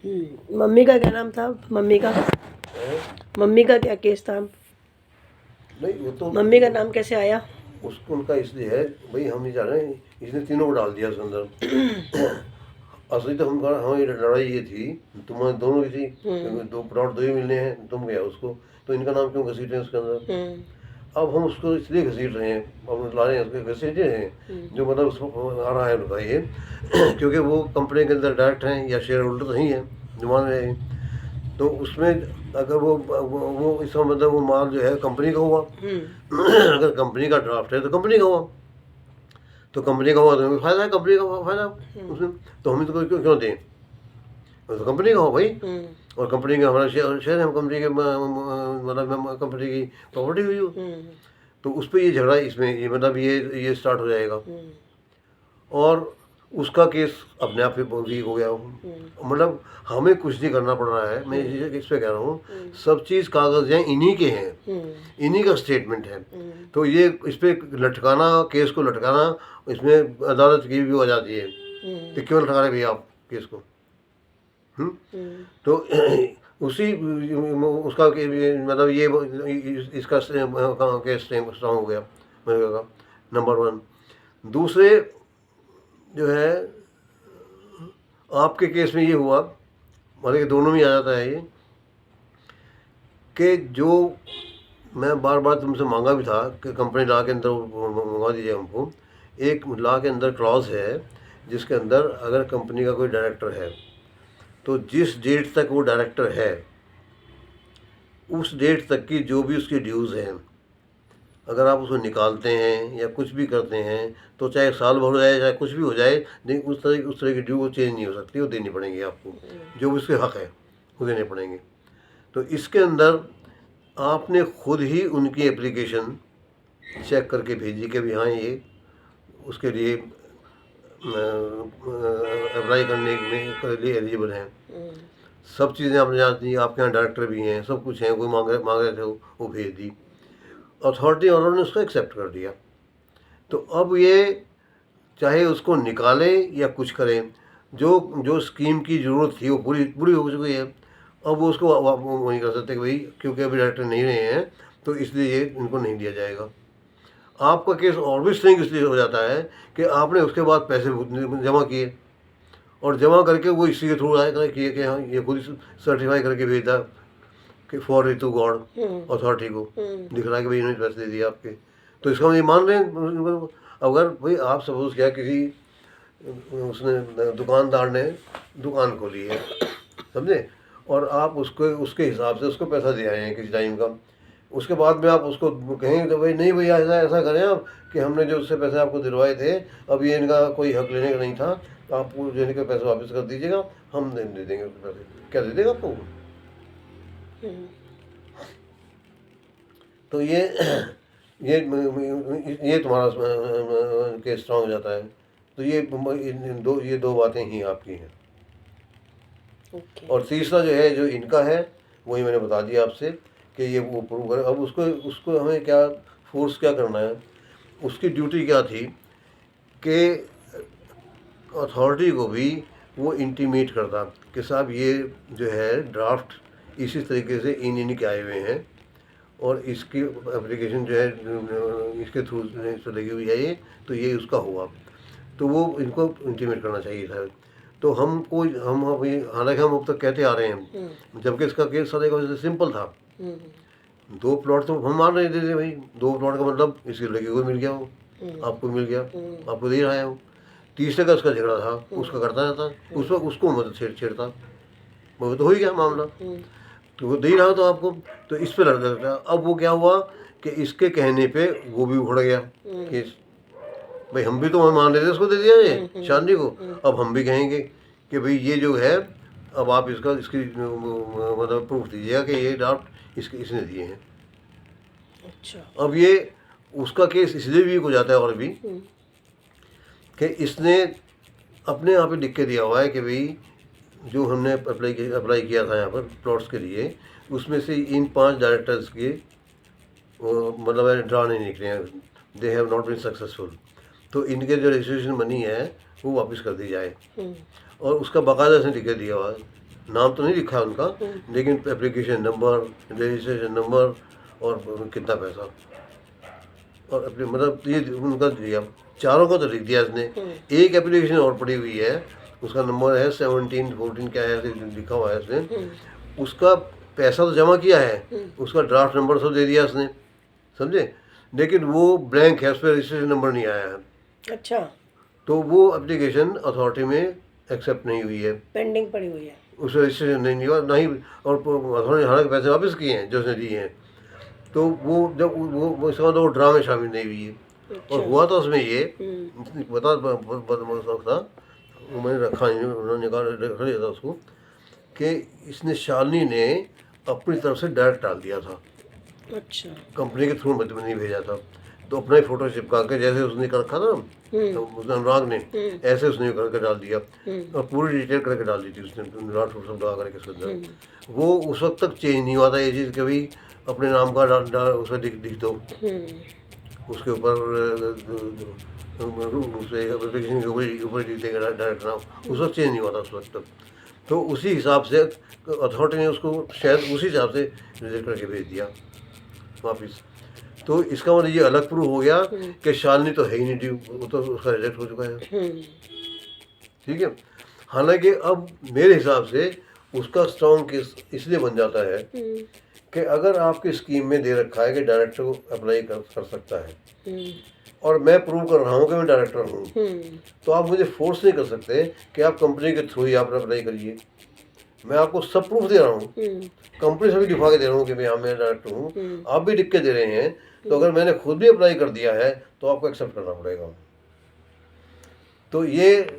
Mummy का क्या नाम था? मम्मी का है? मम्मी का क्या केस था? नहीं वो तो मम्मी का नाम कैसे आया? उसको उनका इसलिए है भाई, हम नहीं जान रहे, इसने तीनों को डाल दिया उसके अंदर। असली तो हमारी लड़ाई ये थी, तुम्हारे दोनों की थी, क्योंकि दो प्लॉट दो ही मिलने हैं, तुम गया उसको, तो इनका नाम क्यों घसीटे उसके अंदर। अब हम उसको इसलिए घसीट रहे हैं, अब ला रहे हैं उसको घसीटे हैं, जो मतलब उसको आ रहा है उनका ये क्योंकि वो कंपनी के अंदर डायरेक्ट हैं या शेयर होल्डर नहीं है, जो मान रहे हैं, तो उसमें अगर वो इसका मतलब वो माल जो है कंपनी का हुआ। अगर कंपनी का ड्राफ्ट है तो कंपनी का हुआ, तो कंपनी का हुआ तो हमें फायदा है, कंपनी का फायदा उसमें, तो हम इसको क्यों क्यों दें, वो तो कंपनी का हो भाई। और कंपनी का हमारा शेयर है, हम कंपनी के मतलब कंपनी की प्रॉपर्टी हुई हो, तो उस पर ये झगड़ा इसमें ये मतलब ये स्टार्ट हो जाएगा, और उसका केस अपने आप ही वीक हो गया। मतलब हमें कुछ नहीं करना पड़ रहा है, मैं इस पे कह रहा हूँ, सब चीज़ कागज हैं इन्हीं के हैं, इन्हीं का स्टेटमेंट है, तो ये इस पे लटकाना, केस को लटकाना, इसमें अदालत की भी हो जाती है, तो क्यों लटका रहे भैया आप केस को। तो उसी उसका मतलब ये इसका केस स्ट्रांग हो गया मैंने कहा, नंबर वन। दूसरे जो है आपके केस में ये हुआ, मतलब कि दोनों में आ जाता है ये, कि जो मैं बार बार तुमसे मांगा भी था कि कंपनी लॉ के अंदर मंगवा दीजिए हमको, एक लॉ के अंदर क्लॉज है जिसके अंदर अगर कंपनी का कोई डायरेक्टर है तो जिस डेट तक वो डायरेक्टर है उस डेट तक की जो भी उसकी ड्यूज़ हैं, अगर आप उसको निकालते हैं या कुछ भी करते हैं, तो चाहे साल भर हो जाए चाहे कुछ भी हो जाए, लेकिन उस तरह की ड्यू वो चेंज नहीं हो सकती, वो देनी पड़ेंगी आपको, जो भी उसके हक़ है वो देने पड़ेंगे। तो इसके अंदर आपने खुद ही उनकी एप्लीकेशन चेक करके भेजी कि भी हाँ ये उसके लिए अप्लाई करने में के लिए एलिजिबल हैं, सब चीज़ें आपने जानती, आपके यहाँ डायरेक्टर भी हैं, सब कुछ हैं, कोई मांग रहे थे वो भेज दी, अथॉरिटी वालों ने उसको एक्सेप्ट कर दिया। तो अब ये चाहे उसको निकालें या कुछ करें, जो जो स्कीम की ज़रूरत थी वो पूरी पूरी हो चुकी है, अब वो उसको वो नहीं कर सकते कि भाई क्योंकि अभी डायरेक्टर नहीं रहे हैं तो इसलिए ये इनको नहीं दिया जाएगा। आपका केस और भी स्ट्रिंग इसलिए हो जाता है कि आपने उसके बाद पैसे जमा किए, और जमा करके वो इसी के थ्रू आया किए कि हाँ ये खुद सर्टिफाई करके भेजा कि फॉर टू गॉड अथॉरिटी को दिख रहा है कि भाई इन्होंने पैसे दे दिए आपके, तो इसका ये मान रहे हैं। अगर भाई आप सपोज किया किसी उसने दुकानदार ने दुकान खोली है, समझे, और आप उसको उसके हिसाब से उसको पैसा दे आए हैं किसी टाइम का, उसके बाद में आप उसको कहेंगे तो भाई नहीं भैया ऐसा ऐसा करें आप कि हमने जो उससे पैसे आपको दिलवाए थे, अब ये इनका कोई हक लेने का नहीं था, आप लेने के पैसे वापस कर दीजिएगा, हम दे देंगे उसके पैसे, क्या दे देगा आपको। तो ये तुम्हारा केस स्ट्रांग हो जाता है। तो ये दो बातें ही आपकी हैं। और तीसरा जो है जो इनका है वही मैंने बता दिया आपसे कि ये वो प्रूव करे। अब उसको उसको हमें क्या फोर्स क्या करना है, उसकी ड्यूटी क्या थी कि अथॉरिटी को भी वो इंटीमेट करता कि साहब ये जो है ड्राफ्ट इसी तरीके से इन के आए हुए हैं, और इसकी एप्लीकेशन जो है इसके थ्रू लगी हुई है ये, तो ये उसका हुआ, तो वो इनको इंटीमेट करना चाहिए था। तो हम अभी हालांकि हम अब तक कहते आ रहे हैं, जबकि इसका केस सारे का सिंपल था, 2 प्लॉट तो हम मान रहे थे भाई, 2 प्लॉट का मतलब इसकी लड़की को मिल गया, वो आपको मिल गया, आपको दे रहा है वो, तीसरे का उसका झगड़ा था, उसका करता रहता, उसको मदद छेड़ता, वो तो हो ही गया मामला, तो वो दे ही रहा तो आपको, तो इस पे लड़ जाता। अब वो क्या हुआ कि इसके कहने पे वो भी उखड़ गया केस, भाई हम भी तो मान रहे थे उसको दे दिया ये चांदी को, अब हम भी कहेंगे कि भाई ये जो है अब आप इसकी मतलब प्रूफ दीजिएगा कि ये ड्राफ्ट इसने दिए हैं। अच्छा। अब ये उसका केस इसलिए भी हो जाता है और भी कि इसने अपने यहाँ पे लिख के दिया हुआ है कि भाई जो हमने अप्लाई किया था यहाँ पर प्लॉट्स के लिए, उसमें से इन 5 डायरेक्टर्स के मतलब ड्रा नहीं निकले हैं, they have not been successful, तो इनके जो रजिस्ट्रेशन मनी है वो वापस कर दी जाए, और उसका बाकायदा से लिख के दिया हुआ है नाम तो नहीं लिखा है उनका, लेकिन एप्लीकेशन नंबर, रजिस्ट्रेशन नंबर और कितना पैसा, और अपने मतलब ये उनका दिया, चारों का तो लिख दिया इसने। एक एप्लीकेशन और पड़ी हुई है, उसका नंबर है 17 14 क्या है ऐसे लिखा हुआ है इसने, उसका पैसा तो जमा किया है, उसका ड्राफ्ट नंबर सब दे दिया इसने, समझे, लेकिन वो ब्लैंक है, उस पर रजिस्ट्रेशन नंबर नहीं आया है। अच्छा, तो वो एप्लीकेशन अथॉरिटी में एक्सेप्ट नहीं हुई है, पेंडिंग पड़ी हुई है। उसका रजिस्ट्रेशन नहीं हुआ, नहीं, और अथॉरिटी हालांकि पैसे वापस किए हैं जो उसने दिए हैं। तो वो जब वो इसका मतलब वो ड्रा में शामिल नहीं हुई है। और हुआ तो उसमें ये बता था, वो मैंने रखा नहीं, उन्होंने निकाल रख लिया था उसको, कि इसने शालिनी ने अपनी तरफ से डायरेक्ट डाल दिया था, अच्छा, कंपनी के थ्रू मतलब नहीं भेजा था। तो अपना ही फोटो चिपका के जैसे उसने कर रखा था ना, तो उसने अनुराग ने ऐसे उसने करके डाल दिया, और पूरी डिटेल करके डाल दी थी उसने, ड्राफ्ट सब लगा करके उसके अंदर। वो उस वक्त तक चेंज नहीं हुआ था ये चीज़, कभी अपने नाम का उसमें लिख दो, उसके ऊपर उसे एप्लीकेशन के ऊपर लिख देंगे डायरेक्ट नाम, उस वक्त चेंज नहीं हुआ था उस वक्त तक। तो उसी हिसाब से अथॉरिटी ने उसको शायद उसी हिसाब से रिजेक्ट करके भेज दिया वापिस। तो इसका मतलब ये अलग प्रूफ हो गया कि शालिनी तो है ही नहीं ड्यू, वो तो उसका रिजेक्ट हो चुका है, ठीक है। हालांकि अब मेरे हिसाब से उसका स्ट्रॉन्ग केस इसलिए बन जाता है कि अगर आपकी स्कीम में दे रखा है कि डायरेक्टर को अप्लाई कर सकता है, और मैं प्रूव कर रहा हूँ कि मैं डायरेक्टर हूँ, तो आप मुझे फोर्स नहीं कर सकते कि आप कंपनी के थ्रू ही आप अप्लाई करिए। मैं आपको सब प्रूफ दे रहा हूँ, कंपनी से भी लिखवा के दे रहा हूँ कि भाई हाँ मैं डायरेक्टर हूँ, आप भी लिख के दे रहे हैं। तो अगर मैंने खुद भी अप्लाई कर दिया है तो आपको एक्सेप्ट करना पड़ेगा। तो ये